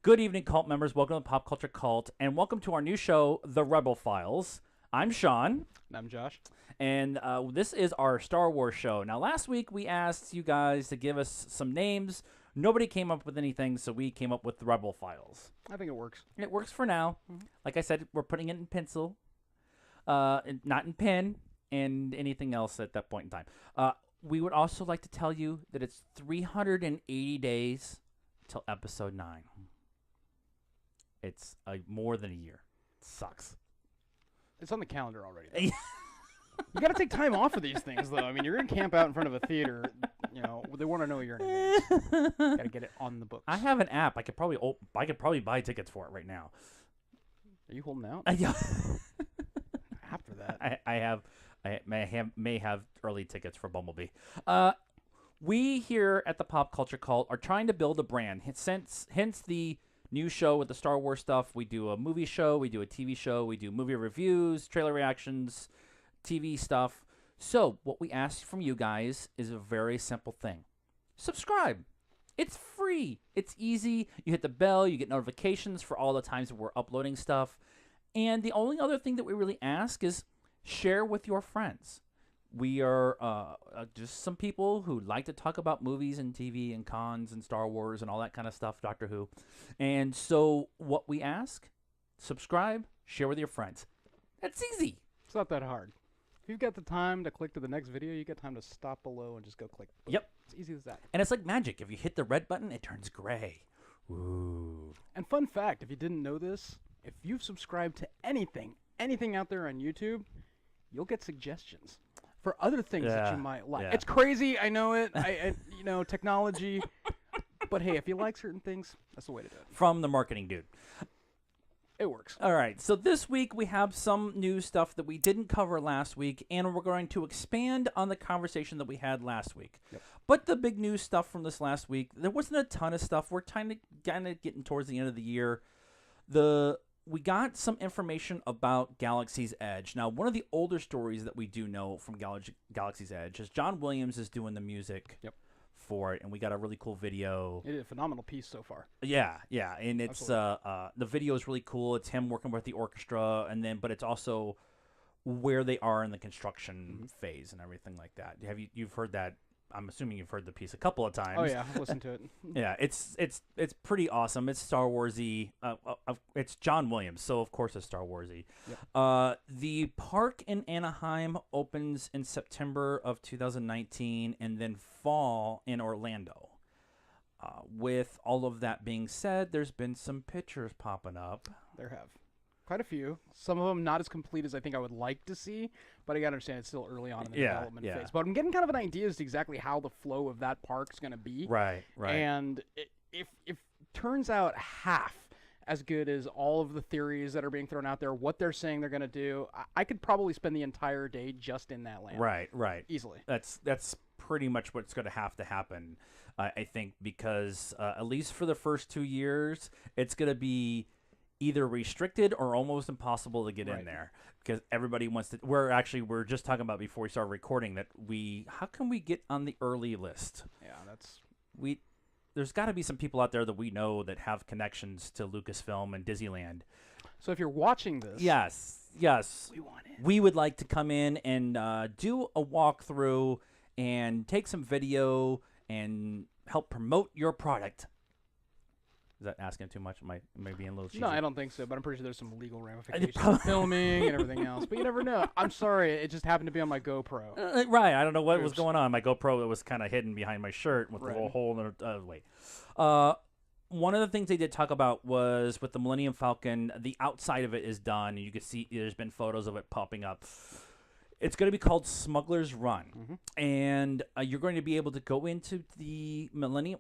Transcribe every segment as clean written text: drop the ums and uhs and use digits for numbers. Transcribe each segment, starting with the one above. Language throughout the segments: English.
Good evening, cult members. Welcome to Pop Culture Cult, and welcome to our new show, The Rebel Files. I'm Sean. And I'm Josh. And this is our Star Wars show. Now, last week we asked you guys to give us some names. Nobody came up with anything, so we came up with The Rebel Files. I think it works. It works for now. Mm-hmm. Like I said, we're putting it in pencil, not in pen, and anything else at that point in time. We would also like to tell you that it's 380 days till episode 9. It's more than a year. It sucks. It's on the calendar already. You got to take time off for these things, though. I mean, you're going to camp out in front of a theater. You know, they want to know you're in advance. Got to get it on the books. I have an app. I could probably buy tickets for it right now. Are you holding out? Yeah. After that, I may have early tickets for Bumblebee. We here at the Pop Culture Cult are trying to build a brand. Hence the new show with the Star Wars stuff. We do a movie show, we do a TV show, we do movie reviews, trailer reactions, TV stuff. So what we ask from you guys is a very simple thing. Subscribe. It's free. It's easy. You hit the bell, you get notifications for all the times that we're uploading stuff. And the only other thing that we really ask is share with your friends. We are just some people who like to talk about movies and TV and cons and Star Wars and all that kind of stuff, Doctor Who. And so what we ask, subscribe, share with your friends. That's easy. It's not that hard. If you've got the time to click to the next video, you get time to stop below and just go click. Boom. Yep. It's easy as that. And it's like magic. If you hit the red button, it turns gray. Ooh. And fun fact, if you didn't know this, if you've subscribed to anything out there on YouTube, you'll get suggestions for other things that you might like. Yeah. It's crazy, I know it. Technology. But hey, if you like certain things, that's the way to do it. From the marketing dude. It works. All right. So this week we have some new stuff that we didn't cover last week, and we're going to expand on the conversation that we had last week. Yep. But the big news stuff from this last week, there wasn't a ton of stuff. We're kind of getting towards the end of the year. We got some information about Galaxy's Edge. Now, one of the older stories that we do know from Galaxy's Edge is John Williams is doing the music for it, and we got a really cool video. It is a phenomenal piece so far. Yeah, and it's the video is really cool. It's him working with the orchestra, but it's also where they are in the construction phase and everything like that. You've heard that? I'm assuming you've heard the piece a couple of times. Oh yeah, I've listened to it. Yeah, it's pretty awesome. It's Star Warsy. It's John Williams, so of course it's Star Warsy. Yep. The park in Anaheim opens in September of 2019, and then fall in Orlando. With all of that being said, there's been some pictures popping up. There have. Quite a few. Some of them not as complete as I think I would like to see, but I got to understand it's still early on in the development phase. But I'm getting kind of an idea as to exactly how the flow of that park's going to be. Right. And if turns out half as good as all of the theories that are being thrown out there, what they're saying they're going to do, I could probably spend the entire day just in that land. Right. Easily. That's pretty much what's going to have to happen, I think, because at least for the first 2 years, it's going to be either restricted or almost impossible to get in there because everybody wants to. We're just talking about before we started recording that how can we get on the early list? Yeah, there's got to be some people out there that we know that have connections to Lucasfilm and Disneyland. So if you're watching this, yes, we want it. We would like to come in and do a walkthrough and take some video and help promote your product. Is that asking too much? Am I being a little cheesy? No, I don't think so, but I'm pretty sure there's some legal ramifications for filming and everything else. But you never know. I'm sorry. It just happened to be on my GoPro. Right. I don't know what was going on. My GoPro was kind of hidden behind my shirt with a little hole in the wait. One of the things they did talk about was with the Millennium Falcon, the outside of it is done. You can see there's been photos of it popping up. It's going to be called Smuggler's Run, and you're going to be able to go into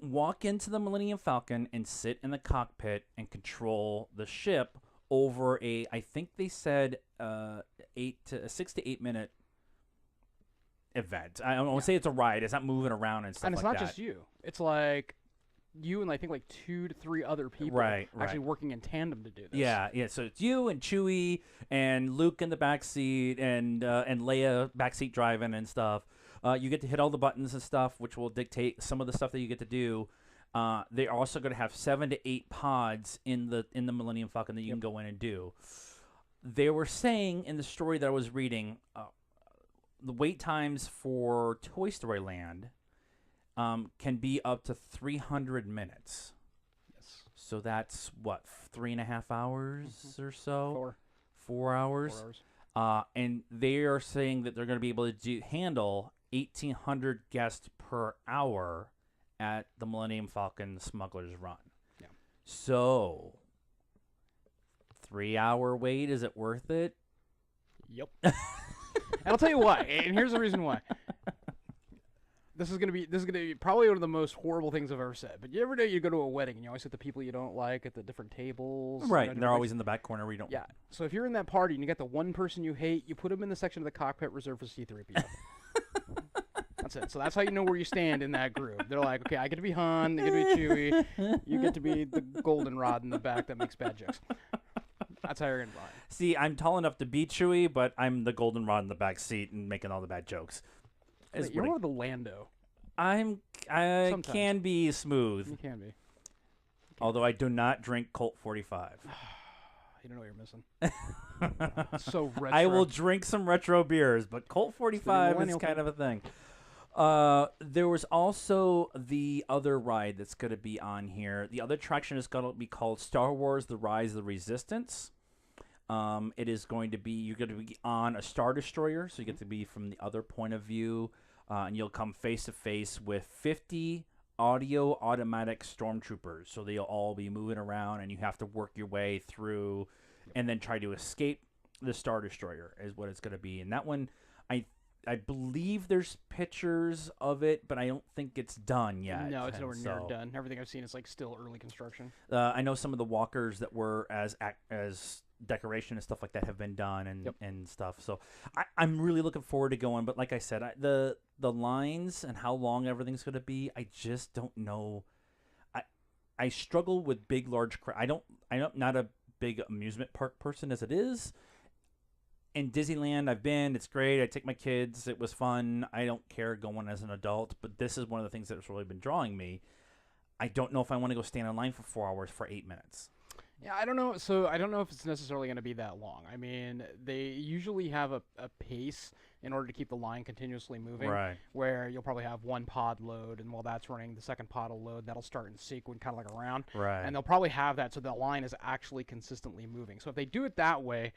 walk into the Millennium Falcon and sit in the cockpit and control the ship over I think they said 6 to 8 minute event. I don't want to say it's a ride. It's not moving around and stuff like that. And it's not just you. It's like you and I think like 2 to 3 other people actually working in tandem to do this. Yeah. So it's you and Chewie and Luke in the back seat and Leia backseat driving and stuff. You get to hit all the buttons and stuff, which will dictate some of the stuff that you get to do. They're also going to have 7 to 8 pods in the Millennium Falcon that you can go in and do. They were saying in the story that I was reading, the wait times for Toy Story Land can be up to 300 minutes. Yes. So that's what, 3.5 hours or so? 4 hours. 4 hours. And they are saying that they're going to be able to handle 1,800 guests per hour at the Millennium Falcon Smuggler's Run. Yeah. So, 3-hour wait, is it worth it? Yep. And I'll tell you why. And here's the reason why. This is gonna be probably one of the most horrible things I've ever said. But you ever know you go to a wedding and you always hit the people you don't like at the different tables, right? And they're always in the back corner where you don't. Yeah. So if you're in that party and you got the one person you hate, you put them in the section of the cockpit reserved for C-3PO. That's it. So that's how you know where you stand in that group. They're like, okay, I get to be Han, I get to be Chewie, you get to be the goldenrod in the back that makes bad jokes. That's how you're gonna buy. See, I'm tall enough to be Chewie, but I'm the goldenrod in the back seat and making all the bad jokes. Wait, you're more of the Lando. I can be smooth. You can be. Although I do not drink Colt 45. You don't know what you're missing. So retro. I will drink some retro beers, but Colt 45 is kind of a thing. There was also the other ride that's going to be on here. The other attraction is going to be called Star Wars: The Rise of the Resistance. It is going to be, you're going to be on a Star Destroyer, so you get to be from the other point of view, and you'll come face to face with 50 audio automatic stormtroopers. So they'll all be moving around, and you have to work your way through, and then try to escape the Star Destroyer is what it's going to be. And that one, I believe there's pictures of it, but I don't think it's done yet. No, it's nowhere near done. Everything I've seen is like still early construction. I know some of the walkers that were as decoration and stuff like that have been done and stuff. So I'm really looking forward to going. But like I said, the lines and how long everything's going to be, I just don't know. I struggle with big, large I'm not a big amusement park person as it is. In Disneyland, I've been. It's great. I take my kids. It was fun. I don't care going as an adult, but this is one of the things that's really been drawing me. I don't know if I want to go stand in line for 4 hours for 8 minutes. Yeah, I don't know. So I don't know if it's necessarily going to be that long. I mean, they usually have a pace in order to keep the line continuously moving. Right. Where you'll probably have one pod load, and while that's running, the second pod will load. That'll start in sequence, kind of like a round. Right. And they'll probably have that so the line is actually consistently moving. So if they do it that way,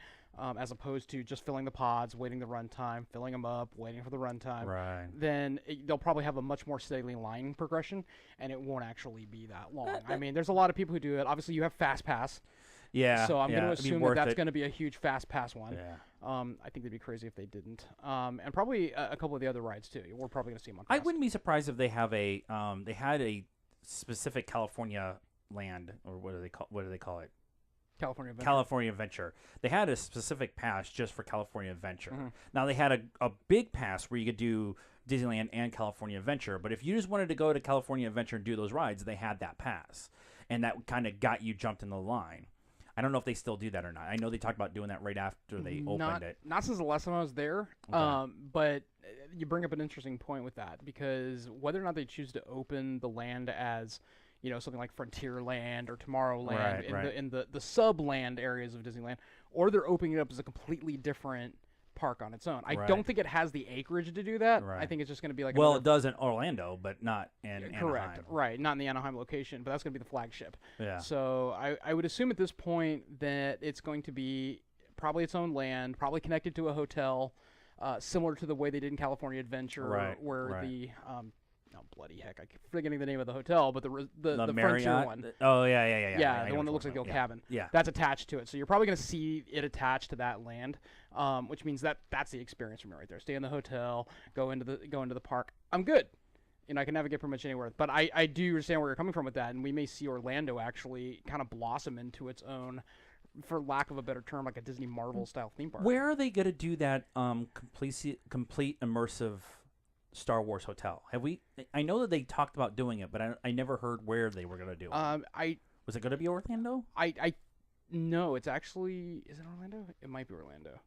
as opposed to just filling the pods, waiting the runtime, filling them up, waiting for the runtime, right, then they'll probably have a much more steady line progression, and it won't actually be that long. I mean, there's a lot of people who do it. Obviously, you have Fast Pass. Yeah. So I'm going to assume that that's it. going to be a huge Fast Pass one. Yeah. I think they'd be crazy if they didn't. And probably a couple of the other rides too. We're probably going to see them on I Fast. wouldn't be surprised if they have they had a specific California land, or what do they call it? California Adventure. California Adventure. They had a specific pass just for California Adventure. Mm-hmm. Now they had a big pass where you could do Disneyland and California Adventure, but if you just wanted to go to California Adventure and do those rides, they had that pass, and that kind of got you jumped in the line. I don't know if they still do that or not. I know they talked about doing that right after they opened it. Not since the last time I was there. Okay. But you bring up an interesting point with that, because whether or not they choose to open the land as, you know, something like Frontierland or Tomorrowland in the sub-land areas of Disneyland, or they're opening it up as a completely different park on its own. I don't think it has the acreage to do that. Right. I think it's just going to be like it does in Orlando, but not in correct, Anaheim. right? Not in the Anaheim location, but that's going to be the flagship. Yeah. So I would assume at this point that it's going to be probably its own land, probably connected to a hotel, similar to the way they did in California Adventure, where the oh bloody heck, I keep forgetting the name of the hotel, but the Frontier one. Oh yeah. Yeah, the one that looks like the old cabin. Yeah, that's attached to it. So you're probably going to see it attached to that land, which means that's the experience for me right there. Stay in the hotel, go into the park. I'm good. You know, I can navigate pretty much anywhere. But I do understand where you're coming from with that, and we may see Orlando actually kind of blossom into its own, for lack of a better term, like a Disney Marvel style theme park. Where are they going to do that complete immersive Star Wars hotel? I know that they talked about doing it, but I never heard where they were going to do it. Was it going to be Orlando? No, it's actually, is it Orlando? It might be Orlando.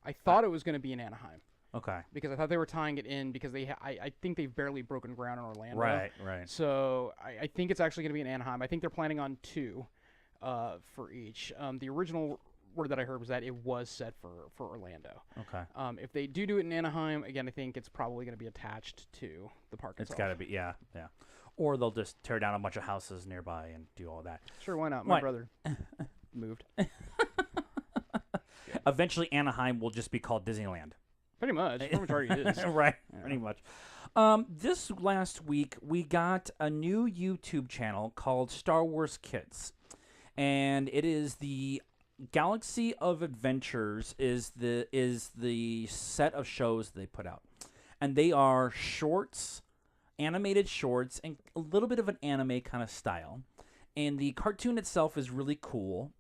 I thought it was going to be in Anaheim. Okay. because I thought they were tying it in because I think they've barely broken ground in Orlando. Right. So I think it's actually going to be in Anaheim. I think they're planning on 2 for each. The original word that I heard was that it was set for Orlando. Okay. If they do it in Anaheim, again, I think it's probably going to be attached to the park itself. It's got to be, yeah. Or they'll just tear down a bunch of houses nearby and do all that. Sure, why not? My brother moved. Eventually, Anaheim will just be called Disneyland. Pretty much. Pretty much already is. Right, pretty much. This last week, we got a new YouTube channel called Star Wars Kids. And it is the Galaxy of Adventures is the set of shows they put out. And they are shorts, animated shorts, and a little bit of an anime kind of style. And the cartoon itself is really cool,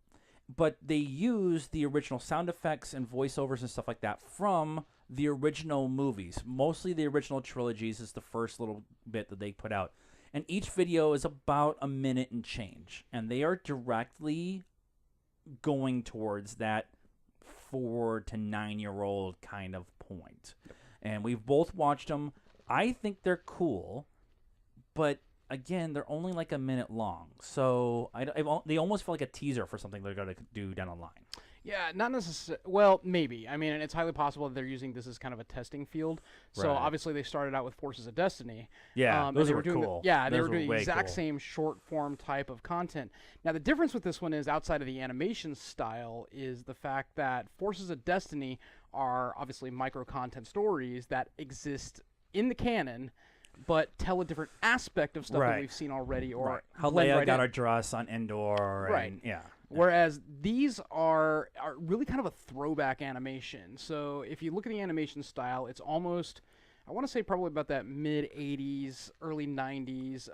but they use the original sound effects and voiceovers and stuff like that from the original movies. Mostly the original trilogies is the first little bit that they put out. And each video is about a minute and change. And they are directly going towards that 4 to 9-year-old kind of point. And we've both watched them. I think they're cool, but again, they're only like a minute long. So they almost feel like a teaser for something they're going to do down the line. Yeah, not necessarily. Well, maybe. I mean, it's highly possible that they're using this as kind of a testing field. So Right. obviously they started out with Forces of Destiny. Yeah, those they were doing cool. They Those were doing the way exact cool. same short form type of content. Now the difference with this one is outside of the animation style is the fact that Forces of Destiny are obviously micro content stories that exist in the canon, but tell a different aspect of stuff that Right. we've seen already, or Right. How blend Leia right got in. her dress on Endor. Right. And, yeah. Whereas these are really kind of a throwback animation. So if you look at the animation style, it's almost, I want to say probably about that mid-'80s, early '90s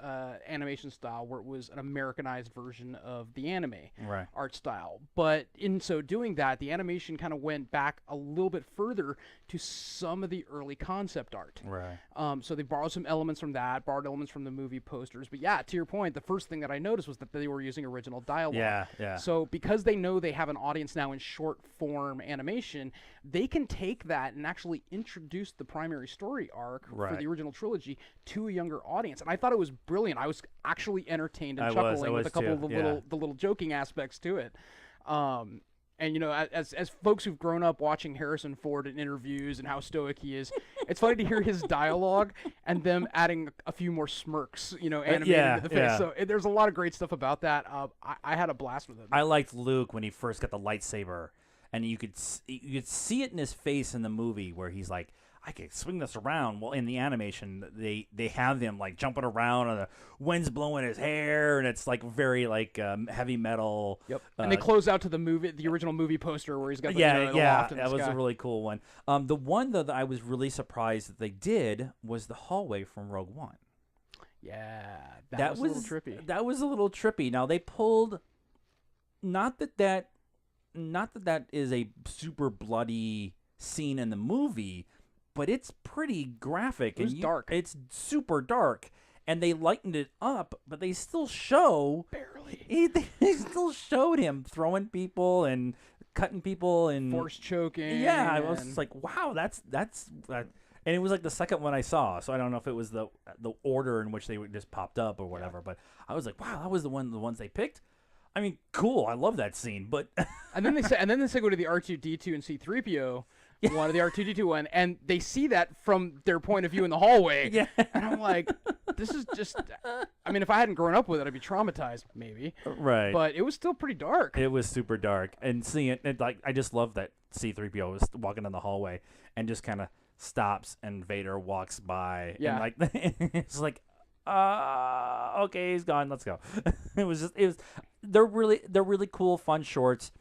animation style where it was an Americanized version of the anime Right. art style. But in so doing that, the animation kind of went back a little bit further to some of the early concept art. Right. So they borrowed some elements from that, borrowed elements from the movie posters. But yeah, to your point, the first thing that I noticed was that they were using original dialogue. Yeah. So because they know they have an audience now in short form animation, they can take that and actually introduce the primary story arc for Right. the original trilogy to a younger audience. And I thought it was brilliant. I was actually entertained and I chuckling was with a couple too, of the yeah. little joking aspects to it. And you know, as folks who've grown up watching Harrison Ford in interviews and how stoic he is, it's funny to hear his dialogue and them adding a few more smirks, you know, animated to the face. yeah. So there's a lot of great stuff about that. I had a blast with it. I liked Luke when he first got the lightsaber, and you could see it in his face in the movie where he's like, I could swing this around. Well, in the animation, they have him like jumping around, and the wind's blowing his hair, and it's like very like heavy metal. Yep. And they close out to the original movie poster where he's got the, Yeah, the loft in the that was sky. a really cool one. The one though that I was really surprised that they did was the hallway from Rogue One. Yeah, that was a little trippy. That was a little trippy. Now they pulled, not that is a super bloody scene in the movie, but it's pretty graphic. It was dark. It's super dark, and they lightened it up, but they still show Barely. They still showed him throwing people and cutting people and Force choking. Yeah, I was and- just like, wow, that's and it was like the second one I saw, so I don't know if it was the order in which they just popped up or whatever, but I was like, wow, that was the ones they picked. I mean, cool. I love that scene, but And then they go to the R2D2 and C3PO one of the R2D2 one, and they see that from their point of view in the hallway. Yeah. And I'm like, this is just. I mean, if I hadn't grown up with it, I'd be traumatized, maybe. right. But it was still pretty dark. It was super dark, and seeing it like I just love that C-3PO was walking down the hallway and just kind of stops, and Vader walks by. Yeah. And like it's like, okay, he's gone. Let's go. They're really cool, fun shorts.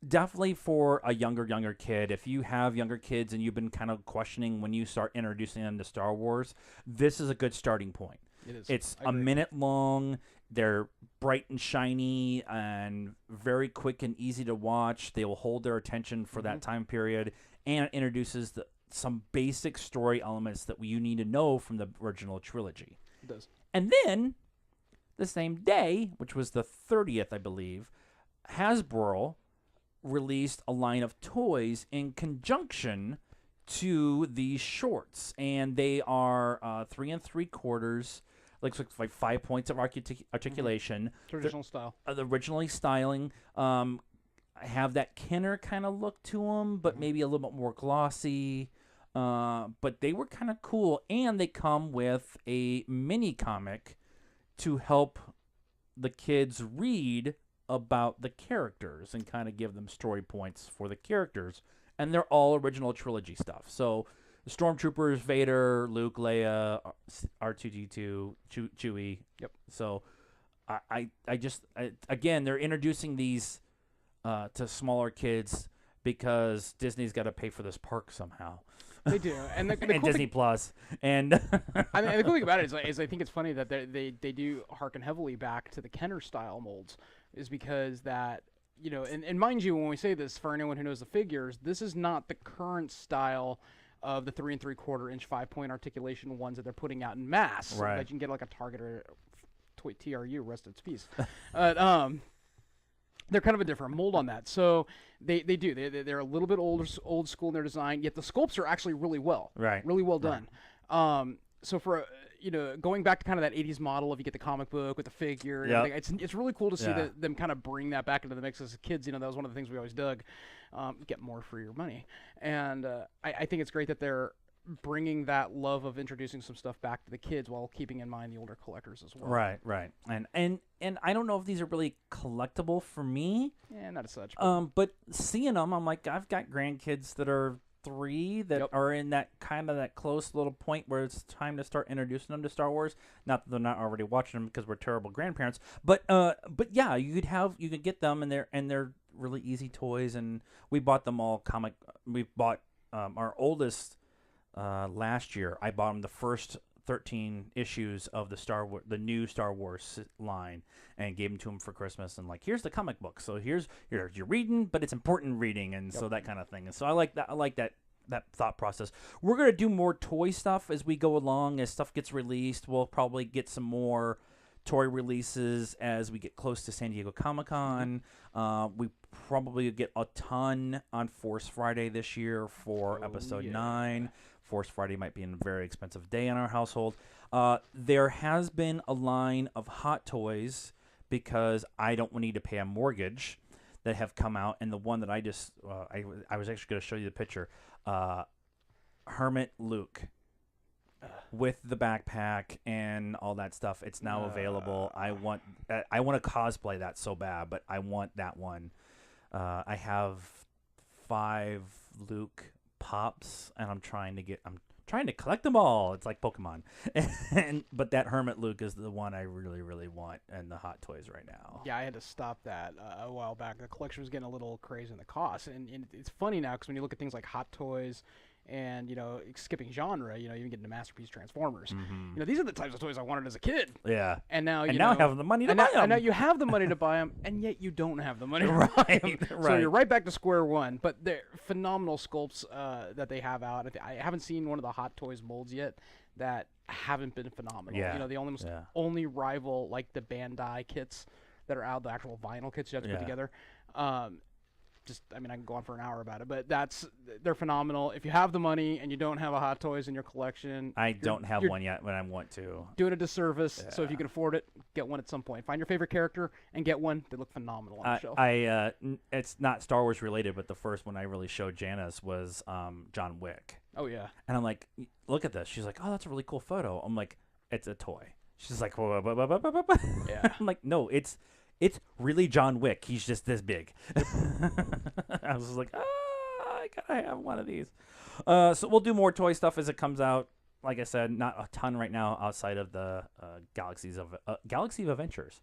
Definitely for a younger kid. If you have younger kids and you've been kind of questioning when you start introducing them to Star Wars, this is a good starting point. It is. It's I a agree. minute long. They're bright and shiny and very quick and easy to watch. They will hold their attention for that time period, and it introduces some basic story elements that you need to know from the original trilogy. It does. And then, the same day, which was the 30th, I believe, Hasbro released a line of toys in conjunction to these shorts, and they are 3 3/4. Looks like 5 points of articulation. Traditional style. The originally styling. Have that Kenner kind of look to them, but maybe a little bit more glossy. But they were kind of cool, and they come with a mini comic to help the kids read about the characters and kind of give them story points for the characters. And they're all original trilogy stuff. So the Stormtroopers, Vader, Luke, Leia, R2-D2, Chewie. Yep. So again, they're introducing these to smaller kids because Disney's got to pay for this park somehow. They do, and the and cool Disney thing, Plus, and I mean, the cool thing about it is I think it's funny that they do harken heavily back to the Kenner style molds, is because that, you know, and mind you, when we say this, for anyone who knows the figures, this is not the current style of the 3 3/4-inch 5-point articulation ones that they're putting out in mass, so that you can get like a Target or Toy TRU, rest its peace. They're kind of a different mold on that. So they're a little bit old school in their design, yet the sculpts are actually really well done. So for going back to kind of that 80s model, if you get the comic book with the figure, it's really cool to see them kind of bring that back into the mix. As kids, that was one of the things we always dug. Get more for your money, and I think it's great that they're bringing that love of introducing some stuff back to the kids while keeping in mind the older collectors as well. Right. And I don't know if these are really collectible for me. Yeah, not as such. But seeing them, I'm like, I've got grandkids that are 3 that are in that kind of that close little point where it's time to start introducing them to Star Wars. Not that they're not already watching them because we're terrible grandparents. But yeah, you could get them, and they're really easy toys. And we bought them all comic. We bought our oldest. Last year, I bought him the first 13 issues of the new Star Wars line, and gave them to him for Christmas. And like, here's the comic book. So here's your reading, but it's important reading, and so that kind of thing. And so I like that. I like that thought process. We're gonna do more toy stuff as we go along. As stuff gets released, we'll probably get some more toy releases as we get close to San Diego Comic-Con. We probably get a ton on Force Friday this year for Episode 9. Force Friday might be a very expensive day in our household. There has been a line of Hot Toys, because I don't need to pay a mortgage, that have come out. And the one that I just I was actually going to show you the picture. Hermit Luke with the backpack and all that stuff. It's now available. I want to cosplay that so bad, but I want that one. I have 5 Luke Pops, and I'm trying to collect them all. It's like Pokemon. But that Hermit Luke is the one I really, really want in the Hot Toys right now. Yeah, I had to stop that a while back. The collection was getting a little crazy in the cost, and it's funny now because when you look at things like Hot Toys and skipping genre, even getting to Masterpiece Transformers, these are the types of toys I wanted as a kid. Yeah. And now now I have the money to buy them. And now you have the money to buy them, and yet you don't have the money to buy them. Right. So you're right back to square one. But they're phenomenal sculpts that they have out. I haven't seen one of the Hot Toys molds yet that haven't been phenomenal. Yeah. They only rival like the Bandai kits that are out, the actual vinyl kits you have to put together. I can go on for an hour about it, but they're phenomenal. If you have the money and you don't have a Hot Toys in your collection, I don't have one yet, but I want to. Doing a disservice. So if you can afford it, get one at some point. Find your favorite character and get one. They look phenomenal on the shelf. It's not Star Wars related, but the first one I really showed Janice was John Wick. Oh yeah. And I'm like, look at this. She's like, oh, that's a really cool photo. I'm like, it's a toy. She's like, yeah. I'm like, no, it's really John Wick. He's just this big. I was just like, I gotta have one of these. So we'll do more toy stuff as it comes out. Like I said, not a ton right now outside of the Galaxy of Adventures.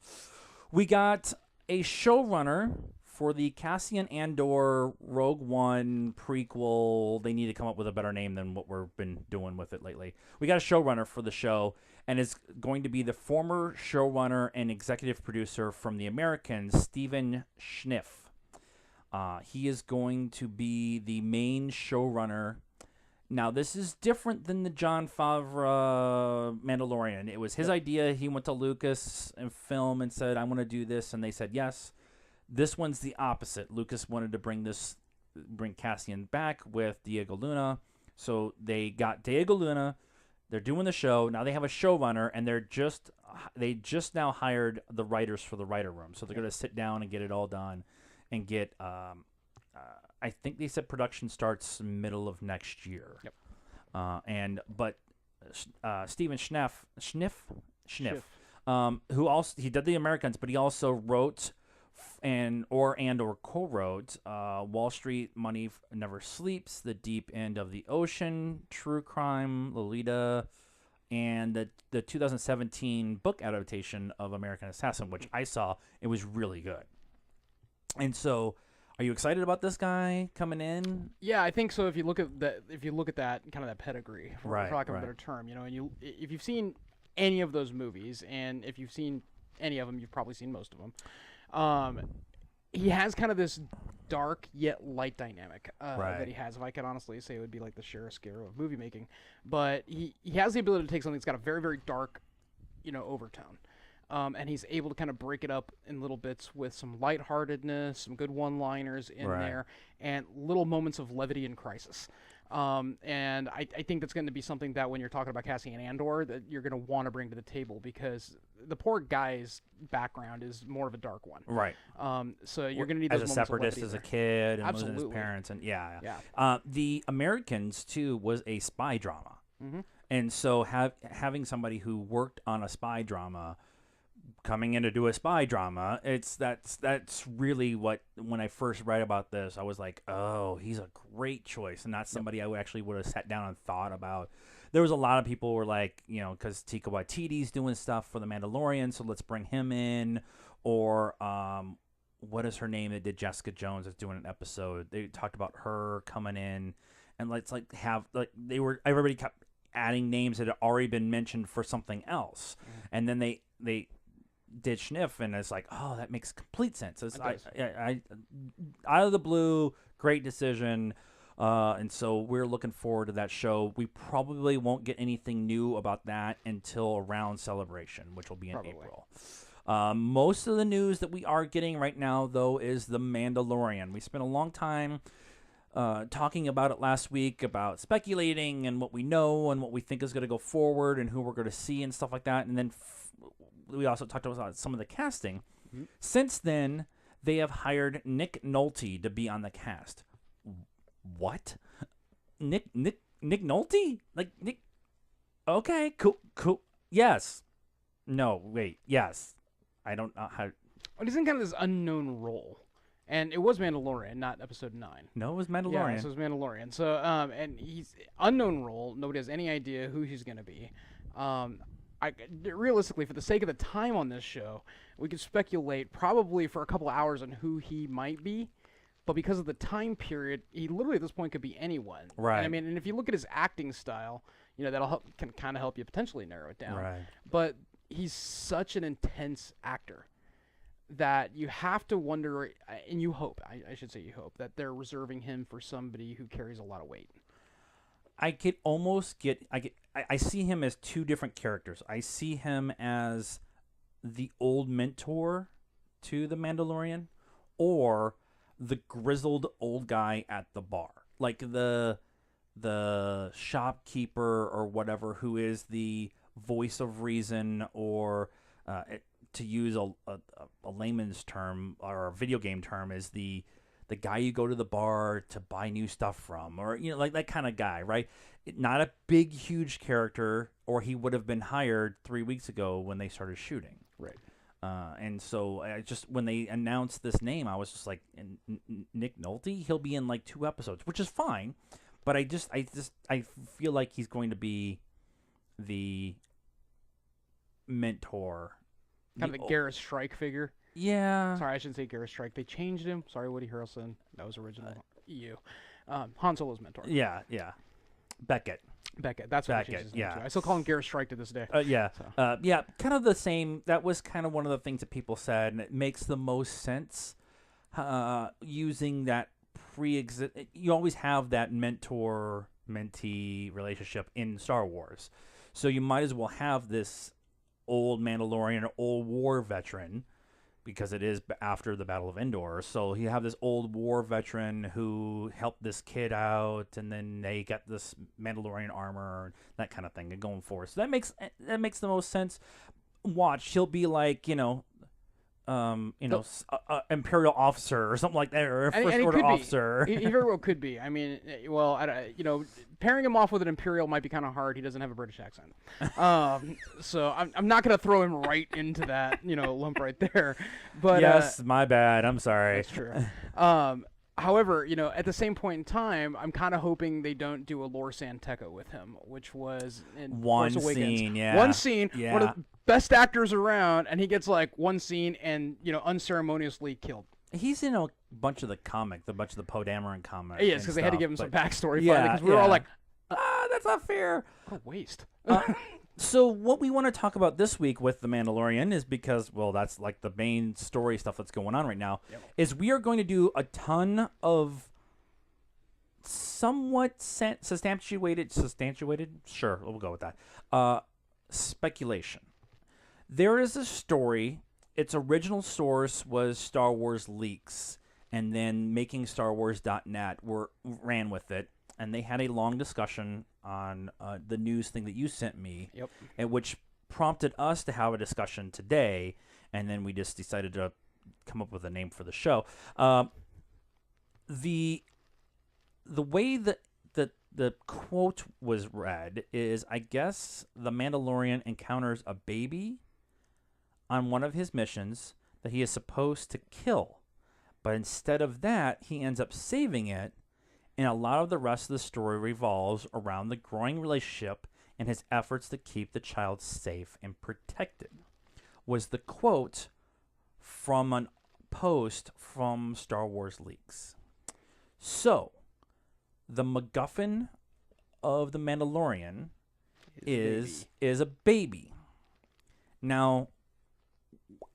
We got a showrunner for the Cassian Andor Rogue One prequel. They need to come up with a better name than what we've been doing with it lately. We got a showrunner for the show, and it's going to be the former showrunner and executive producer from The Americans, Stephen Schniff. He is going to be the main showrunner. Now, this is different than the Jon Favreau Mandalorian. It was his idea. He went to Lucas and film and said, I want to do this, and they said yes. This one's the opposite. Lucas wanted to bring Cassian back with Diego Luna. So they got Diego Luna. They're doing the show now. They have a showrunner, and they just now hired the writers for the writer room. So they're going to sit down and get it all done, and get. I think they said production starts middle of next year. Yep. But Steven Schniff, who also he did the Americans, but he also wrote or co-wrote Wall Street, Money Never Sleeps, The Deep End of the Ocean, True Crime, Lolita, and the 2017 book adaptation of American Assassin, which I saw. It was really good. And so, are you excited about this guy coming in? Yeah, I think so. If you look at that, kind of that pedigree, for lack of a better term, and if you've seen any of those movies, and if you've seen any of them, you've probably seen most of them. He has kind of this dark yet light dynamic that he has. If I could honestly say, it would be like the Sheriff Scare of movie making. But he has the ability to take something that's got a very, very dark, overtone. And he's able to kind of break it up in little bits with some lightheartedness, some good one-liners in there, and little moments of levity and crisis. And I think that's going to be something that when you're talking about Cassian Andor, that you're going to want to bring to the table, because the poor guy's background is more of a dark one. Right. So you're going to need those as a moments separatist, of as levity a kid, and Absolutely. losing his parents, and yeah. Yeah. The Americans too was a spy drama, and so having somebody who worked on a spy drama coming in to do a spy drama, that's really what, when I first read about this, I was like, oh, he's a great choice, and not somebody I actually would have sat down and thought about. There was a lot of people who were like, because Taika Waititi's doing stuff for The Mandalorian, so let's bring him in. Or what is her name that did Jessica Jones that's doing an episode? They talked about her coming in, and everybody kept adding names that had already been mentioned for something else, and then they did Schniff, and it's like, oh, that makes complete sense. I out of the blue, great decision. And so we're looking forward to that show. We probably won't get anything new about that until around Celebration, which will be in April. Most of the news that we are getting right now, though, is The Mandalorian. We spent a long time talking about it last week, about speculating and what we know and what we think is going to go forward and who we're going to see and stuff like that. And then we also talked about some of the casting. Since then, they have hired Nick Nolte to be on the cast. What? Nick Nolte? Like Nick? Okay, cool. Yes. No, wait. Yes. I don't know how. Well, he's in kind of this unknown role, and it was Mandalorian, not Episode 9. No, it was Mandalorian. Yeah, so it was Mandalorian. So, and he's unknown role. Nobody has any idea who he's going to be. Realistically, for the sake of the time on this show, we could speculate probably for a couple of hours on who he might be. But because of the time period, he literally at this point could be anyone. Right. And if you look at his acting style, can kind of help you potentially narrow it down. Right. But he's such an intense actor that you have to wonder, and you hope, I should say you hope, that they're reserving him for somebody who carries a lot of weight. I see him as two different characters. I see him as the old mentor to the Mandalorian, or the grizzled old guy at the bar, like the shopkeeper or whatever, who is the voice of reason, or to use a layman's term or a video game term, is the guy you go to the bar to buy new stuff from, or like that kind of guy, right? Not a big, huge character, or he would have been hired 3 weeks ago when they started shooting. Right. And so when they announced this name, I was just like, Nick Nolte, he'll be in like 2 episodes, which is fine, but I feel like he's going to be the mentor, kind of the Garrus Strike figure. Yeah. Sorry, I shouldn't say Garrus Strike. They changed him. Sorry, Woody Harrelson. That was original EU. Han Solo's mentor. Yeah. Beckett. That's what I changed his name to. I still call him Garrus Strike to this day. Yeah. Kind of the same. That was kind of one of the things that people said, and it makes the most sense using that you always have that mentor-mentee relationship in Star Wars. So you might as well have this old Mandalorian or old war veteran because it is after the Battle of Endor. So you have this old war veteran who helped this kid out, and then they get this Mandalorian armor, that kind of thing, and going forward. So that makes the most sense. Watch, he'll be like, Imperial officer or something like that, or a First Order officer. He very well could be. I mean, well, pairing him off with an Imperial might be kind of hard. He doesn't have a British accent. So I'm not going to throw him right into that, lump right there. But yes, my bad. I'm sorry. That's true. However, at the same point in time, I'm kind of hoping they don't do a Lor San Tekka with him, which was in one Force Awakens. scene, yeah. One scene, one of the best actors around, and he gets like one scene and, unceremoniously killed. He's in a bunch of the Poe Dameron comics. Yes, because they had to give him some backstory. Yeah, because we were all like, that's not fair. What a waste. So what we want to talk about this week with The Mandalorian is because, well, that's like the main story stuff that's going on right now, is we are going to do a ton of somewhat substantiated, sure, we'll go with that, speculation. There is a story, its original source was Star Wars Leaks, and then MakingStarWars.net ran with it, and they had a long discussion on the news thing that you sent me, and which prompted us to have a discussion today, and then we just decided to come up with a name for the show. The way that the quote was read is, I guess the Mandalorian encounters a baby on one of his missions that he is supposed to kill, but instead of that, he ends up saving it. And a lot of the rest of the story revolves around the growing relationship and his efforts to keep the child safe and protected, was the quote from a post from Star Wars Leaks. So, the MacGuffin of The Mandalorian is a baby. Now,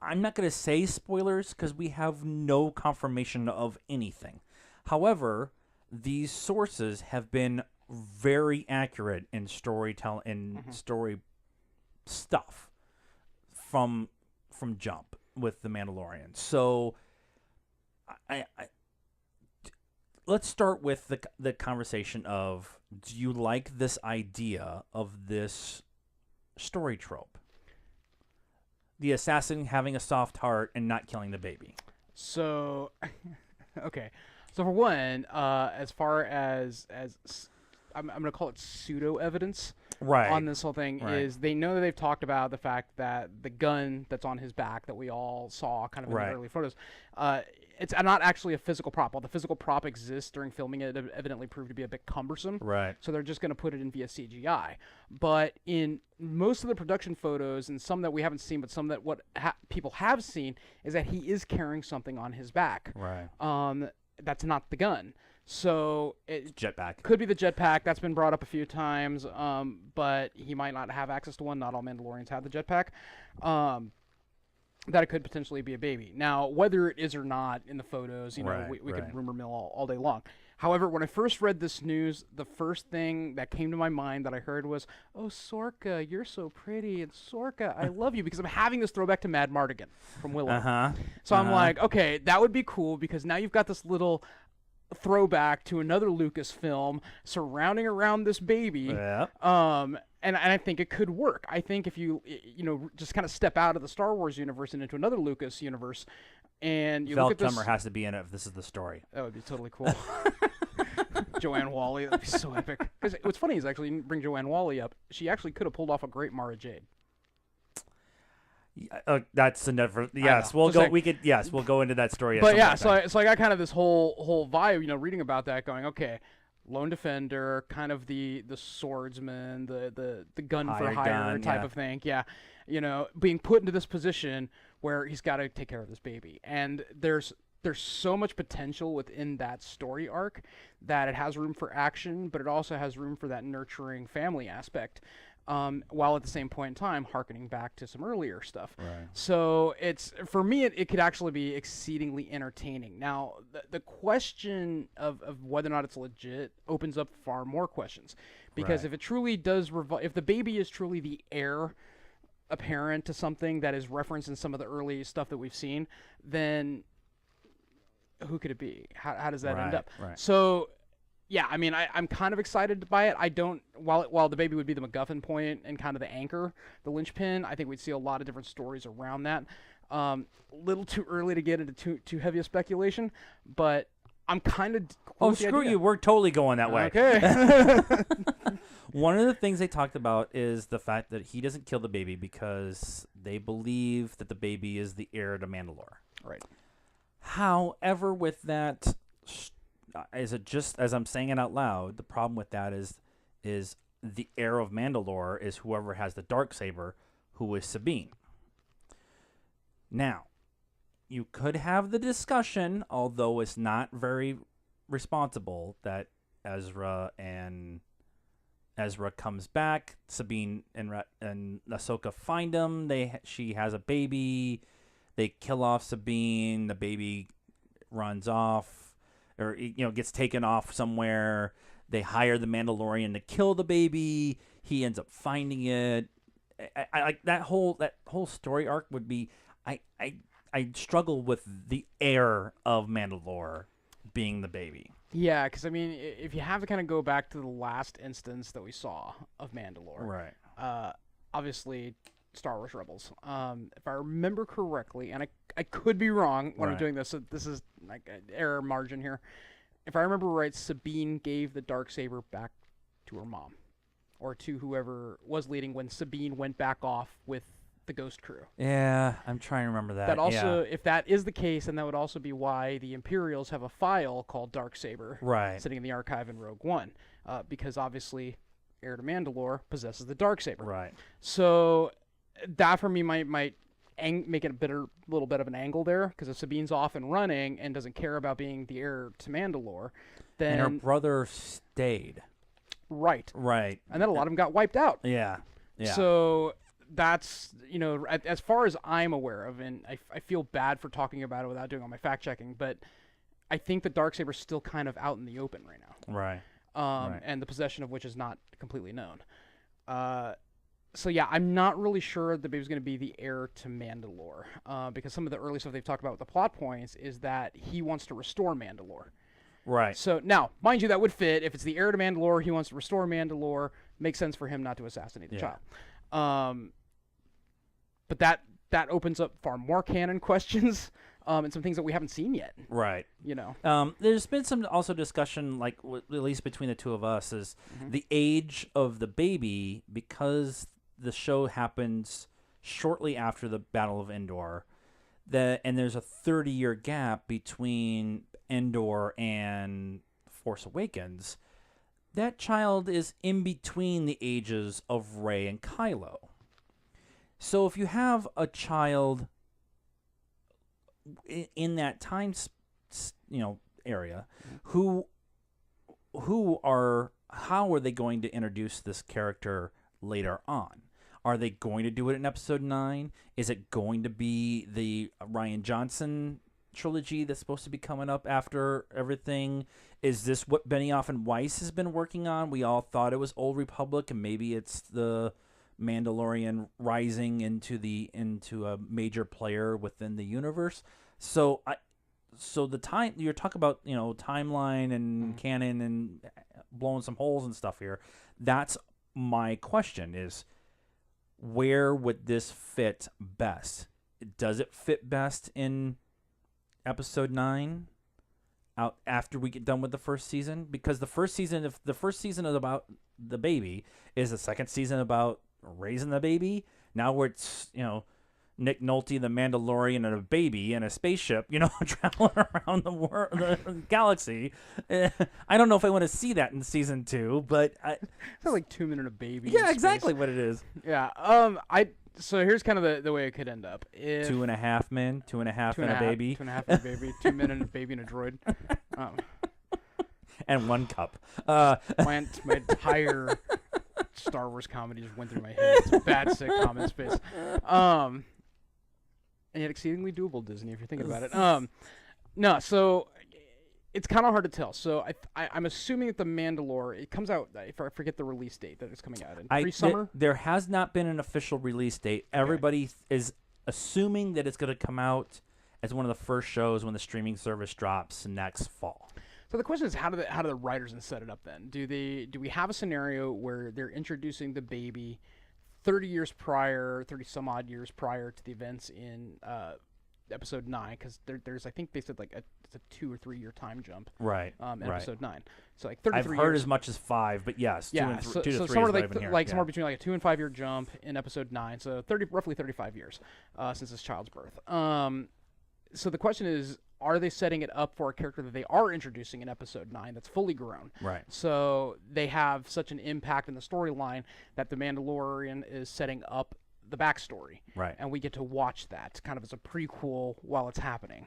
I'm not going to say spoilers because we have no confirmation of anything. However, these sources have been very accurate in storytelling and story stuff from jump with The Mandalorian. So, I let's start with the conversation of, do you like this idea of this story trope? The assassin having a soft heart and not killing the baby. So, okay. So for one, as far as I'm going to call it pseudo evidence on this whole thing, is they know that they've talked about the fact that the gun that's on his back that we all saw kind of in the early photos, it's not actually a physical prop. While the physical prop exists during filming, it evidently proved to be a bit cumbersome. Right. So they're just going to put it in via CGI. But in most of the production photos, and some that we haven't seen, but some that people have seen, is that he is carrying something on his back. Right. That's not the gun. So it jetpack. Could be the jetpack. That's been brought up a few times. But he might not have access to one. Not all Mandalorians have the jetpack. That it could potentially be a baby. Now, whether it is or not in the photos, we could rumor mill all day long. However, when I first read this news, the first thing that came to my mind that I heard was, "Oh, Sorka, you're so pretty, and Sorka, I love you," because I'm having this throwback to Mad Mardigan from Willow. So I'm like, okay, that would be cool because now you've got this little throwback to another Lucasfilm surrounding around this baby. Yeah. And I think it could work. I think if you just kind of step out of the Star Wars universe and into another Lucas universe, and you look at this, Val Kilmer has to be in it if this is the story. That would be totally cool. Joanne Whalley, that'd be so epic. Because what's funny is actually bring Joanne Whalley up. She actually could have pulled off a great Mara Jade. That's another. Yes, we'll go. We'll go into that story. But yeah, so I got kind of this whole vibe, reading about that, going, okay, lone defender, kind of the swordsman, the gun for hire type of thing. Yeah, being put into this position where he's got to take care of this baby, and there's so much potential within that story arc that it has room for action, but it also has room for that nurturing family aspect. While at the same point in time harkening back to some earlier stuff. Right. So for me, it could actually be exceedingly entertaining. Now, the question of whether or not it's legit opens up far more questions, because if it truly does if the baby is truly the heir apparent to something that is referenced in some of the early stuff that we've seen, then who could it be? How does that end up? Right. So, yeah, I mean, I'm kind of excited by it. I don't, while the baby would be the MacGuffin point and kind of the anchor, the linchpin, I think we'd see a lot of different stories around that. Little too early to get into too heavy a speculation, but I'm kind of cool with the screw idea. you. We're totally going that way. Okay. One of the things they talked about is the fact that he doesn't kill the baby because they believe that the baby is the heir to Mandalore. Right. However, with that, is it just as I'm saying it out loud? The problem with that is the heir of Mandalore is whoever has the Darksaber, who is Sabine. Now, you could have the discussion, although it's not very responsible, that Ezra comes back. Sabine and Ahsoka find him. She has a baby. They kill off Sabine. The baby runs off, or gets taken off somewhere. They hire the Mandalorian to kill the baby. He ends up finding it. I like that whole story arc would be. I struggle with the heir of Mandalore being the baby. Yeah, because I mean, if you have to kind of go back to the last instance that we saw of Mandalore, right? Obviously, Star Wars Rebels. If I remember correctly, and I could be wrong when I'm doing this, so this is like an error margin here. If I remember right, Sabine gave the Darksaber back to her mom, or to whoever was leading when Sabine went back off with the Ghost Crew. Yeah, I'm trying to remember that. That also, if that is the case, then that would also be why the Imperials have a file called Darksaber sitting in the archive in Rogue One, because obviously, Heir to Mandalore possesses the Darksaber. Right. So that for me might make it a little bit of an angle there, because if Sabine's off and running and doesn't care about being the heir to Mandalore, then and her brother stayed. Right. And then a lot of them got wiped out. Yeah. So that's, as far as I'm aware of, and I feel bad for talking about it without doing all my fact checking, but I think the Darksaber's still kind of out in the open right now. Right. And the possession of which is not completely known. So yeah, I'm not really sure the baby's going to be the heir to Mandalore, because some of the early stuff they've talked about with the plot points is that he wants to restore Mandalore. Right. So now, mind you, that would fit. If it's the heir to Mandalore, he wants to restore Mandalore. Makes sense for him not to assassinate the child. But that opens up far more canon questions and some things that we haven't seen yet. Right. There's been some also discussion, like at least between the two of us, is the age of the baby, because the show happens shortly after the Battle of Endor, and there's a 30-year gap between Endor and Force Awakens. That child is in between the ages of Rey and Kylo. So if you have a child in that time, area, how are they going to introduce this character later on? Are they going to do it in Episode 9? Is it going to be the Rian Johnson trilogy that's supposed to be coming up after everything? Is this what Benioff and Weiss has been working on? We all thought it was Old Republic, and maybe it's the Mandalorian rising into a major player within the universe. So the time you're talking about, timeline and canon and blowing some holes and stuff here. That's my question: is where would this fit best? Does it fit best in Episode 9? Out after we get done with the first season? Because the first season, if the first season is about the baby, is the second season about raising the baby? Now where it's, Nick Nolte, the Mandalorian, and a baby in a spaceship, traveling around the world, the galaxy. I don't know if I want to see that in season 2, but it's not like 2 minutes of baby. Yeah, exactly what it is. Yeah. So here's kind of the way it could end up. If 2.5 men, 2.5 and a baby. 2.5 and a baby. 2 men and a baby and a droid. And 1 cup. My entire Star Wars comedy just went through my head. It's a bad sitcom in space. And yet exceedingly doable, Disney, if you're thinking about it. No, so it's kind of hard to tell. So I'm assuming that the Mandalore, it comes out, if I forget the release date that it's coming out in, pre-summer? There has not been an official release date. Everybody is assuming that it's going to come out as one of the first shows when the streaming service drops next fall. So the question is, how do the writers set it up then? Do we have a scenario where they're introducing the baby 30 some odd years prior to the events in episode 9, because there's I think they said it's a 2 or 3 year time jump. Right. In episode 9, so 33 I've heard as much as 5, but yes, 2 to 3 is somewhere what I've been hearing. somewhere between a 2 and 5 year jump in episode 9, so roughly 35 years since his child's birth. So the question is, are they setting it up for a character that they are introducing in episode 9 that's fully grown? Right. So they have such an impact in the storyline that the Mandalorian is setting up the backstory. Right. And we get to watch that kind of as a prequel while it's happening,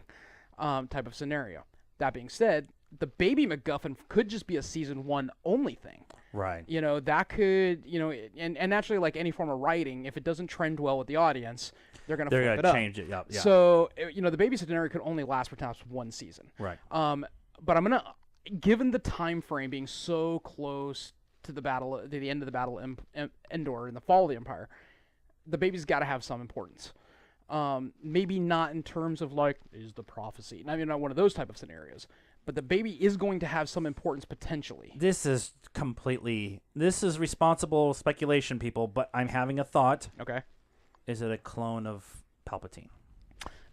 type of scenario. That being said, the baby MacGuffin could just be a season 1 only thing. Right. That could, and naturally, like any form of writing, if it doesn't trend well with the audience, they're going to flip it up. Change it. Yeah. So, the baby scenario could only last perhaps 1 season. Right. But I'm going to, given the time frame being so close to the end of the battle Endor in the fall of the Empire, the baby's got to have some importance. Maybe not in terms of is the prophecy. I mean, not one of those type of scenarios. But the baby is going to have some importance potentially. This is responsible speculation, people, but I'm having a thought. Okay. Is it a clone of Palpatine?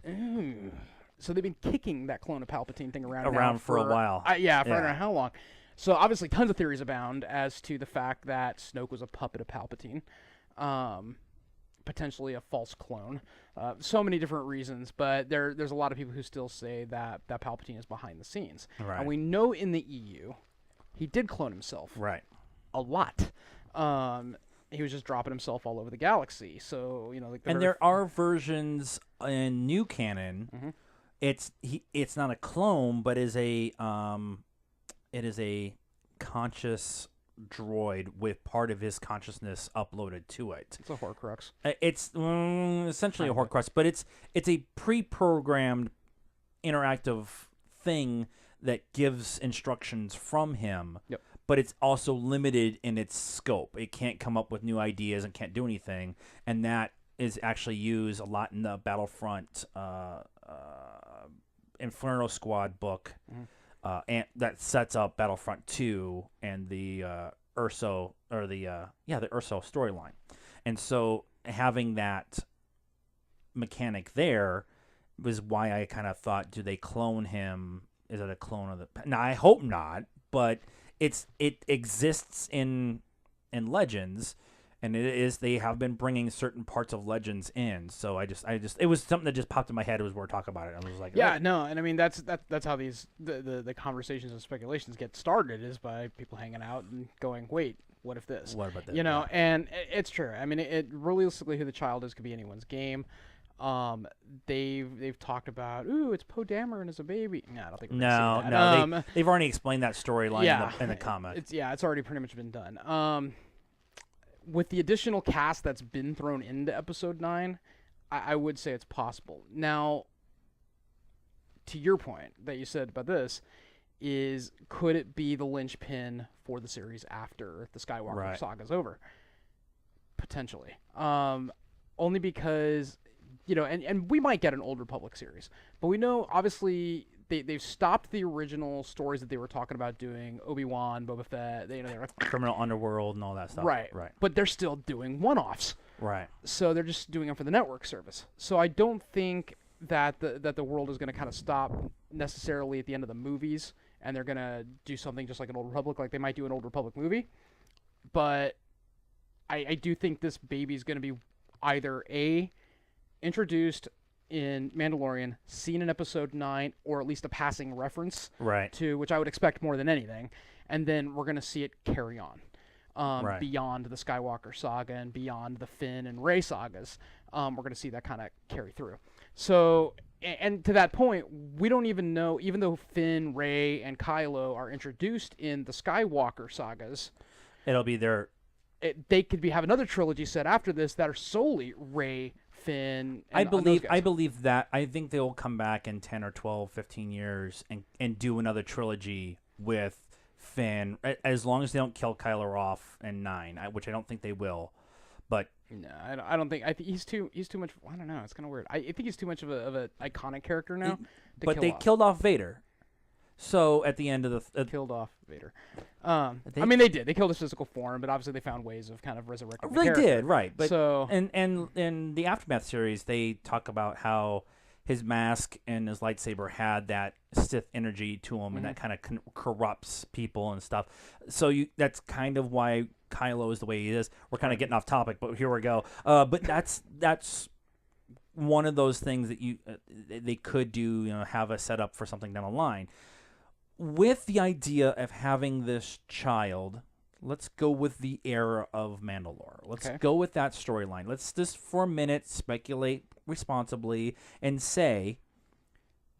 Ooh. So they've been kicking that clone of Palpatine thing around for a while. I don't know how long. So obviously tons of theories abound as to the fact that Snoke was a puppet of Palpatine. Potentially a false clone. So many different reasons, but there's a lot of people who still say that Palpatine is behind the scenes. Right. And we know in the EU, he did clone himself. Right. A lot. He was just dropping himself all over the galaxy. So, there are versions in new canon. Mm-hmm. It's not a clone, but it is a conscious droid with part of his consciousness uploaded to it. It's a Horcrux. It's essentially a Horcrux, but it's a pre-programmed interactive thing that gives instructions from him. Yep. But it's also limited in its scope. It can't come up with new ideas and can't do anything, and that is actually used a lot in the Battlefront Inferno Squad book. Mm-hmm. And that sets up Battlefront 2 and the Urso storyline. And so having that mechanic there was why I kind of thought, do they clone him? Is it a clone of the... Now, I hope not, but it exists in Legends, and they have been bringing certain parts of Legends in. So I just it was something that just popped in my head as we were talking about it. I was like, yeah, no, and I mean that's how these the conversations and speculations get started, is by people hanging out and going, wait, what if this? What about that? And it's true. I mean, it realistically, who the child is could be anyone's game. They've talked about, it's Poe Dameron as a baby. No, I don't think we're gonna see that. No, they've already explained that storyline in the comic. It's already pretty much been done. With the additional cast that's been thrown into episode 9, I would say it's possible. Now, to your point that you said about this, is could it be the linchpin for the series after the Skywalker saga's over? Potentially. Only because, and we might get an Old Republic series, but we know, obviously, they've stopped the original stories that they were talking about doing, Obi-Wan, Boba Fett, they're Criminal Underworld and all that stuff. Right. But they're still doing one-offs. Right. So they're just doing them for the network service. So I don't think that the world is going to kind of stop necessarily at the end of the movies, and they're going to do something just like an Old Republic, like they might do an Old Republic movie. But I do think this baby's going to be either introduced in Mandalorian, seen in episode 9, or at least a passing reference to, which I would expect more than anything, and then we're going to see it carry on beyond the Skywalker saga and beyond the Finn and Rey sagas. We're going to see that kind of carry through. So, and to that point, we don't even know, even though Finn, Rey, and Kylo are introduced in the Skywalker sagas, it'll be their... They could have another trilogy set after this that are solely Rey, Finn. I And, those believe guys. I believe that. I think they'll come back in 10 or 12, 15 years and do another trilogy with Finn, as long as they don't kill Kylo off in 9, which I don't think they will. But No, I don't think. I think he's too much. I don't know. It's kind of weird. I think he's too much of a iconic character now. but they killed off Vader. So at the end of the killed off Vader. I mean, they did. They killed his physical form, but obviously they found ways of kind of resurrecting. They did, right? But so and in the Aftermath series, they talk about how his mask and his lightsaber had that Sith energy to him, and that kind of corrupts people and stuff. So that's kind of why Kylo is the way he is. We're kind of getting off topic, but here we go. But that's one of those things that they could do. Have a setup for something down the line. With the idea of having this child, let's go with the Heir of Mandalore. Let's go with that storyline. Let's just for a minute speculate responsibly and say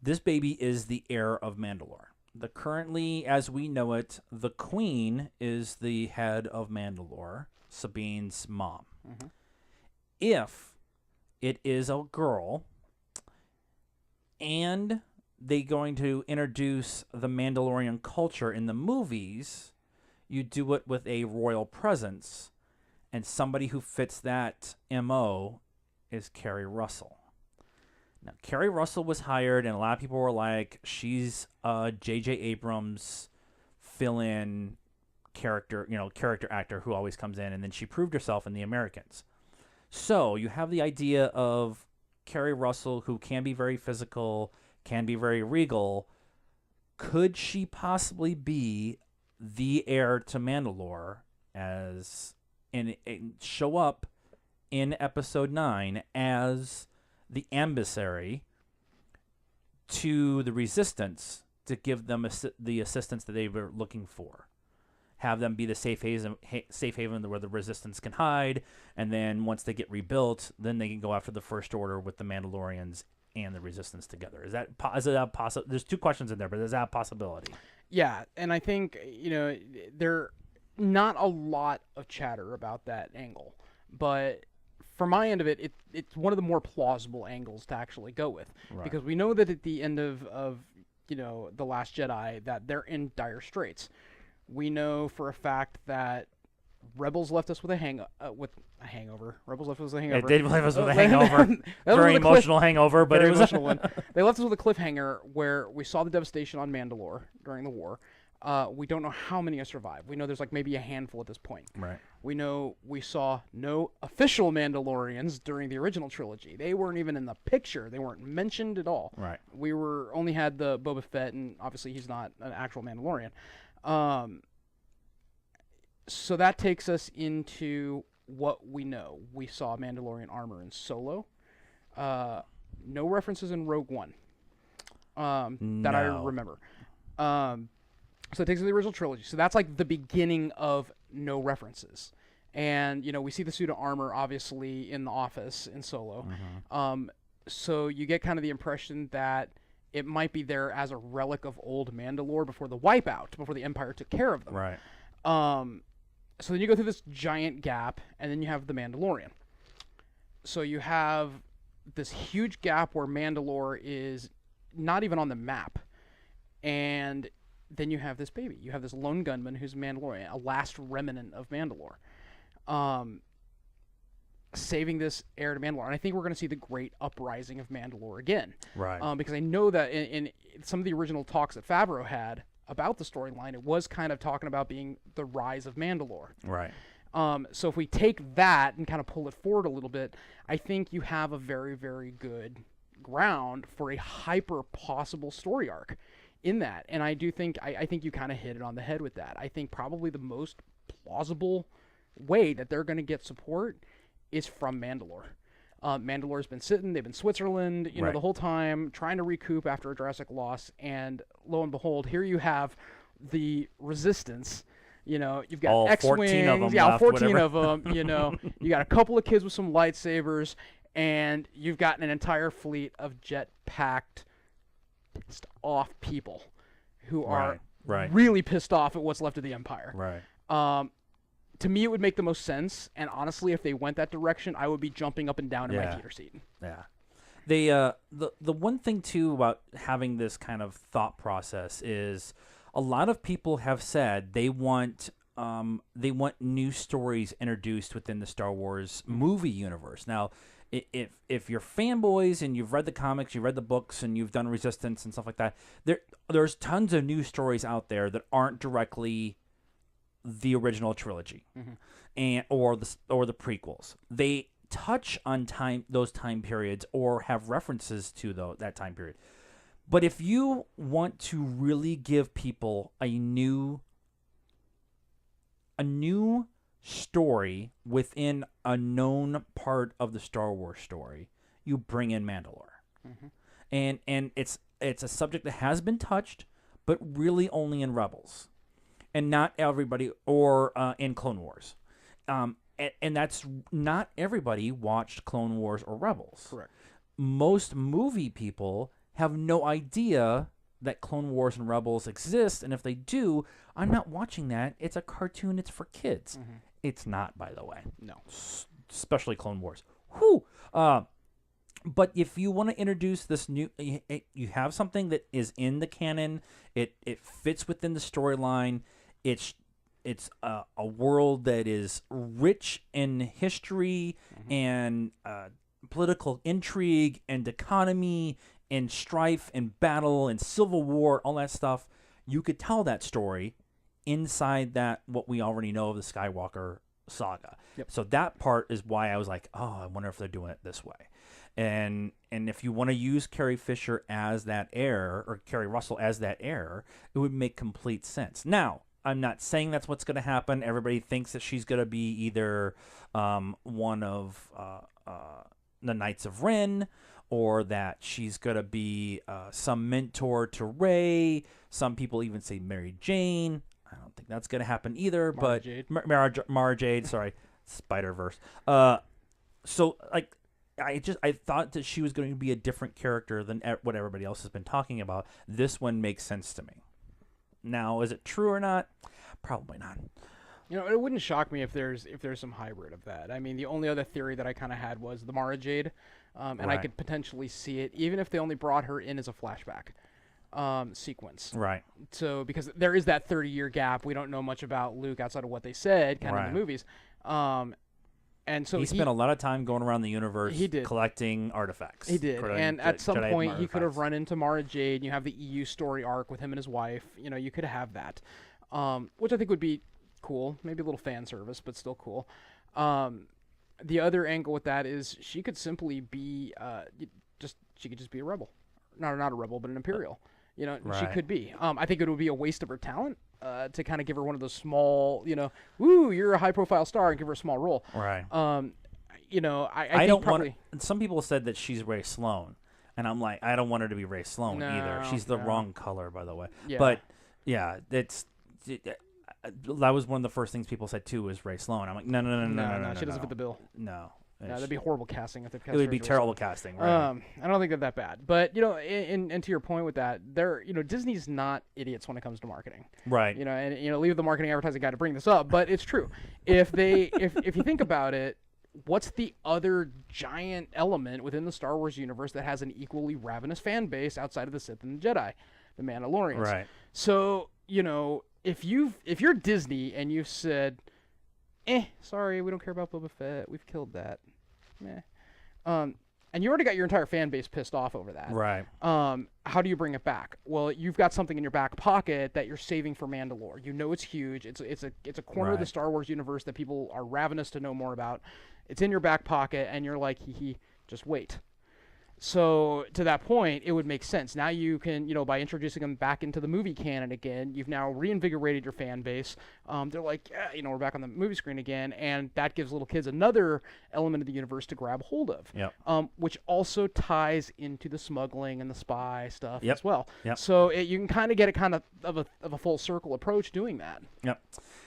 this baby is the Heir of Mandalore. Currently, as we know it, the Queen is the head of Mandalore, Sabine's mom. If it is a girl and they're going to introduce the Mandalorian culture in the movies, you do it with a royal presence, and somebody who fits that MO is Kerry Russell. Now, Kerry Russell was hired, and a lot of people were like, she's a J.J. Abrams fill-in character actor who always comes in, and then she proved herself in The Americans. So you have the idea of Kerry Russell, who can be very physical, can be very regal. Could she possibly be the heir to Mandalore and show up in Episode 9 as the emissary to the Resistance to give them the assistance that they were looking for? Have them be the safe haven where the Resistance can hide, and then once they get rebuilt, then they can go after the First Order with the Mandalorians and the Resistance together. Is that possible? There's two questions in there, but is that a possibility? Yeah, and I think there not a lot of chatter about that angle, but from my end of it, it's one of the more plausible angles to actually go with, because we know that at the end of The Last Jedi that they're in dire straits. We know for a fact that Rebels left us with a hangover. Rebels left us with a hangover. It did leave us with a hangover. Very emotional hangover, but it was emotional one. They left us with a cliffhanger where we saw the devastation on Mandalore during the war. We don't know how many have survived. We know there's maybe a handful at this point. Right. We know we saw no official Mandalorians during the original trilogy. They weren't even in the picture. They weren't mentioned at all. Right. We only had the Boba Fett, and obviously he's not an actual Mandalorian. So that takes us into what we know. We saw Mandalorian armor in Solo. No references in Rogue One that I remember. So it takes us to the original trilogy. So that's the beginning of no references. And, we see the suit of armor, obviously, in the office in Solo. So you get kind of the impression that it might be there as a relic of old Mandalore before the wipeout, before the Empire took care of them. Right. So then you go through this giant gap, and then you have the Mandalorian. So you have this huge gap where Mandalore is not even on the map. And then you have this baby. You have this lone gunman who's Mandalorian, a last remnant of Mandalore. Saving this heir to Mandalore. And I think we're going to see the great uprising of Mandalore again. Right. Because I know that in some of the original talks that Favreau had about the storyline, it was kind of talking about being the rise of Mandalore. Right. So if we take that and kind of pull it forward a little bit, I think you have a very, very good ground for a hyper possible story arc in that. And I do think, I think you kind of hit it on the head with that. I think probably the most plausible way that they're going to get support is from Mandalore. Mandalore's been sitting, they've been Switzerland, the whole time, trying to recoup after a Jurassic loss, and lo and behold, here you have the Resistance. You've got all X-Wings, 14 of them all 14 whatever. of them, you got a couple of kids with some lightsabers, and you've got an entire fleet of jet-packed, pissed-off people who are really pissed off at what's left of the Empire. Right. to me, it would make the most sense. And honestly, if they went that direction, I would be jumping up and down in my theater seat. Yeah. The one thing too about having this kind of thought process is a lot of people have said they want new stories introduced within the Star Wars movie universe. Now, if you're fanboys and you've read the comics, you've read the books, and you've done Resistance and stuff like that, there's tons of new stories out there that aren't directly the original trilogy, and or the prequels. They touch on those time periods or have references to that time period. But if you want to really give people a new story within a known part of the Star Wars story, you bring in Mandalore. And it's a subject that has been touched, but really only in Rebels, and not everybody, or in Clone Wars. And that's not everybody watched Clone Wars or Rebels. Correct. Most movie people have no idea that Clone Wars and Rebels exist, and if they do, I'm not watching that. It's a cartoon. It's for kids. It's not, by the way. No. Especially Clone Wars. Whew. But if you want to introduce this new, you have something that is in the canon. It fits within the storyline. It's a world that is rich in history and political intrigue and economy and strife and battle and civil war, all that stuff. You could tell that story inside that what we already know of the Skywalker saga. So that part is why I was like, oh, I wonder if they're doing it this way. And if you want to use Carrie Fisher as that heir, or Carrie Russell as that heir, it would make complete sense. Now, I'm not saying that's what's going to happen. Everybody thinks that she's going to be either one of the Knights of Ren, or that she's going to be some mentor to Rey. Some people even say Mary Jane. I don't think that's going to happen either. Mara Jade, sorry, Spider-Verse. So like, I thought that she was going to be a different character than what everybody else has been talking about. This one makes sense to me. Now, is it true or not? Probably not. You know, it wouldn't shock me if there's some hybrid of that. I mean, the only other theory that I kind of had was the Mara Jade, and I could potentially see it, even if they only brought her in as a flashback sequence. Right. So, because there is that 30-year gap, we don't know much about Luke outside of what they said, kind of in the movies. And so he spent a lot of time going around the universe collecting artifacts. He did. And at some point, he could have run into Mara Jade. You have the EU story arc with him and his wife. You know, you could have that, which I think would be cool. Maybe a little fan service, but still cool. The other angle with that is she could simply be she could just be a rebel. Not a rebel, but an Imperial. You know, she could be. I think it would be a waste of her talent to kind of give her one of those small, you know, woo, you're a high-profile star, and give her a small role. Right. You know, I don't want. Some people said that she's Rey Sloane, and I'm like, I don't want her to be Rey Sloane either. She's the wrong color, by the way. Yeah. But yeah, that was one of the first things people said too, was Rey Sloane. I'm like, no. She doesn't fit the bill. No. Yeah, that'd be horrible casting if they cast it would be terrible casting, right? I don't think they're that bad, but you know, and to your point with that, Disney's not idiots when it comes to marketing, right? You know, and leave the marketing advertising guy to bring this up, but it's true. If you think about it, what's the other giant element within the Star Wars universe that has an equally ravenous fan base outside of the Sith and the Jedi? The Mandalorians, right? So you know, if you're Disney and you've said, sorry, we don't care about Boba Fett. We've killed that. And you already got your entire fan base pissed off over that. Right. How do you bring it back? Well, you've got something in your back pocket that you're saving for Mandalore. You know it's huge. It's a corner of the Star Wars universe that people are ravenous to know more about. It's in your back pocket, and you're like, just wait. So to that point, it would make sense. Now you can, by introducing them back into the movie canon again, you've now reinvigorated your fan base. They're like, yeah, we're back on the movie screen again, and that gives little kids another element of the universe to grab hold of. Yep. Which also ties into the smuggling and the spy stuff as well. Yep. So you can kind of get a a full circle approach doing that. Yep.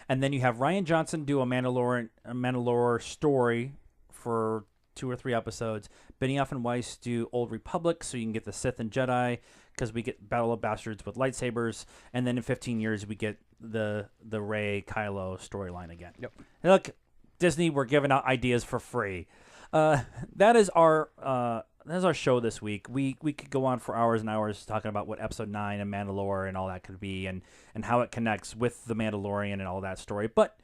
And then you have Rian Johnson do a Mandalore story for 2 or 3 episodes. Benioff and Weiss do Old Republic, so you can get the Sith and Jedi, because we get Battle of Bastards with lightsabers, and then in 15 years we get the Rey Kylo storyline again. Yep. Hey, look, Disney, we're giving out ideas for free. That is our show this week. We could go on for hours and hours talking about what Episode 9 and Mandalore and all that could be, and how it connects with the Mandalorian and all that story. But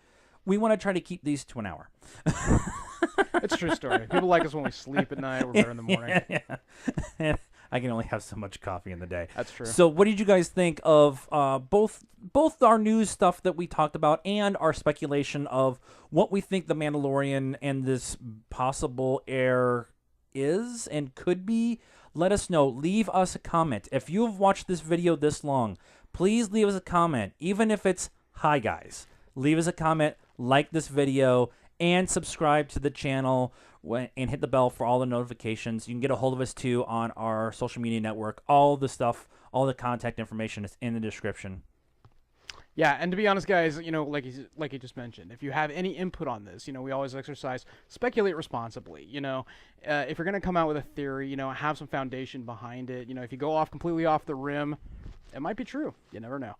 we want to try to keep these to an hour. It's a true story. People like us when we sleep at night. We're better in the morning. Yeah. I can only have so much coffee in the day. That's true. So what did you guys think of both our news stuff that we talked about and our speculation of what we think the Mandalorian and this possible heir is and could be? Let us know. Leave us a comment. If you've watched this video this long, please leave us a comment. Even if it's, hi guys. Leave us a comment, like this video, and subscribe to the channel and hit the bell for all the notifications. You can get a hold of us too on our social media network. All the stuff, all the contact information is in the description. Yeah, and to be honest, guys, like you just mentioned, if you have any input on this, we always exercise speculate responsibly. If you're gonna come out with a theory, have some foundation behind it. If you go completely off the rim, it might be true. You never know.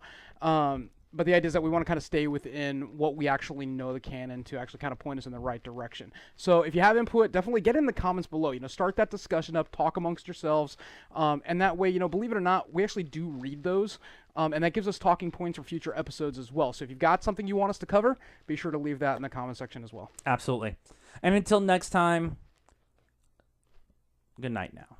But the idea is that we want to kind of stay within what we actually know the canon to actually kind of point us in the right direction. So if you have input, definitely get in the comments below. Start that discussion up, talk amongst yourselves, and that way, believe it or not, we actually do read those, and that gives us talking points for future episodes as well. So if you've got something you want us to cover, be sure to leave that in the comment section as well. Absolutely. And until next time, good night now.